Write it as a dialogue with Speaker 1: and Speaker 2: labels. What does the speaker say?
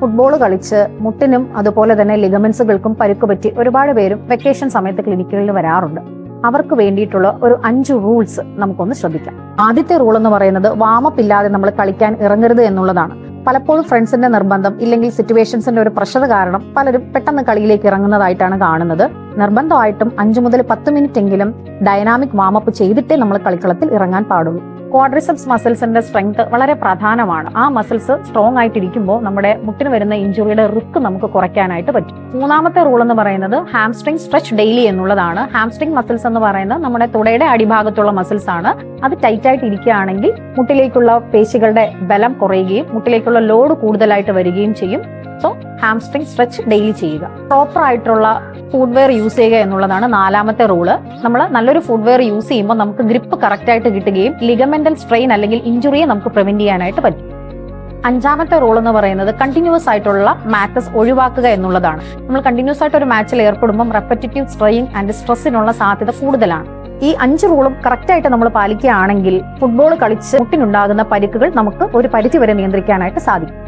Speaker 1: Football കളിച്ച് മുട്ടിനും അതുപോലെ തന്നെ ലിഗമെന്റ്സുകൾക്കും പരുക്ക് പറ്റി ഒരുപാട് പേരും വെക്കേഷൻ സമയത്ത് ക്ലിനിക്കുകളിൽ വരാറുണ്ട്. അവർക്ക് വേണ്ടിയിട്ടുള്ള ഒരു 5 റൂൾസ് നമുക്കൊന്ന് ശ്രദ്ധിക്കാം. ആദ്യത്തെ റൂൾ എന്ന് പറയുന്നത് വാമപ്പ് ഇല്ലാതെ നമ്മൾ കളിക്കാൻ ഇറങ്ങരുത് എന്നുള്ളതാണ്. പലപ്പോഴും ഫ്രണ്ട്സിന്റെ നിർബന്ധം ഇല്ലെങ്കിൽ സിറ്റുവേഷൻസിന്റെ ഒരു പ്രഷർ കാരണം പലരും പെട്ടെന്ന് കളിയിലേക്ക് ഇറങ്ങുന്നതായിട്ടാണ് കാണുന്നത്. നിർബന്ധമായിട്ടും 5 മുതൽ 10 മിനിറ്റ് എങ്കിലും ഡൈനാമിക് വാമപ്പ് ചെയ്തിട്ടേ നമ്മൾ കളിക്കളത്തിൽ ഇറങ്ങാൻ പാടുള്ളൂ. ക്വാഡ്രിസെപ്സ് മസിൽസിന്റെ സ്ട്രെങ്ത് വളരെ പ്രധാനമാണ്. ആ മസിൽസ് സ്ട്രോങ് ആയിട്ടിരിക്കുമ്പോൾ നമ്മുടെ മുട്ടിന് വരുന്ന ഇഞ്ചുറിയുടെ റിസ്ക് നമുക്ക് കുറയ്ക്കാനായിട്ട് പറ്റും. മൂന്നാമത്തെ റൂൾ എന്ന് പറയുന്നത് ഹാംസ്ട്രിങ് സ്ട്രെച്ച് ഡെയിലി എന്നുള്ളതാണ്. ഹാംസ്ട്രിങ് മസിൽസ് എന്ന് പറയുന്നത് നമ്മുടെ തുടയുടെ അടിഭാഗത്തുള്ള മസിൽസ് ആണ്. അത് ടൈറ്റ് ആയിട്ട് ഇരിക്കുകയാണെങ്കിൽ മുട്ടിലേക്കുള്ള പേശികളുടെ ബലം കുറയുകയും മുട്ടിലേക്കുള്ള ലോഡ് കൂടുതലായിട്ട് വരികയും ചെയ്യും. സോ ഹാംസ്ട്രിങ് സ്ട്രെച്ച് ഡെയിലി ചെയ്യുക. പ്രോപ്പർ ആയിട്ടുള്ള ഫുഡ്വെയർ യൂസ് ചെയ്യുക എന്നുള്ളതാണ് 4ാമത്തെ റൂള്. നമ്മൾ നല്ലൊരു ഫുഡ്വെയർ യൂസ് ചെയ്യുമ്പോൾ നമുക്ക് ഗ്രിപ്പ് കറക്റ്റ് ആയിട്ട് കിട്ടുകയും ലിഗമെന്റൽ സ്ട്രെയിൻ അല്ലെങ്കിൽ ഇഞ്ചുറിയെ നമുക്ക് പ്രിവെന്റ് ചെയ്യാനായിട്ട് പറ്റും. 5ാമത്തെ റൂൾ എന്ന് പറയുന്നത് കണ്ടിന്യൂസ് ആയിട്ടുള്ള മാച്ചസ് ഒഴിവാക്കുക എന്നുള്ളതാണ്. നമ്മൾ കണ്ടിന്യൂസ് ആയിട്ട് ഒരു മാച്ചിൽ ഏർപ്പെടുമ്പോൾ റെപ്പറ്റീവ് സ്ട്രെയിൻ ആൻഡ് സ്ട്രെസ്സിനുള്ള സാധ്യത കൂടുതലാണ്. ഈ 5 റൂളും കറക്റ്റ് ആയിട്ട് നമ്മൾ പാലിക്കുകയാണെങ്കിൽ ഫുട്ബോൾ കളിച്ച് മുട്ടിനുണ്ടാകുന്ന പരിക്കുകൾ നമുക്ക് ഒരു പരിധി വരെ നിയന്ത്രിക്കാനായിട്ട് സാധിക്കും.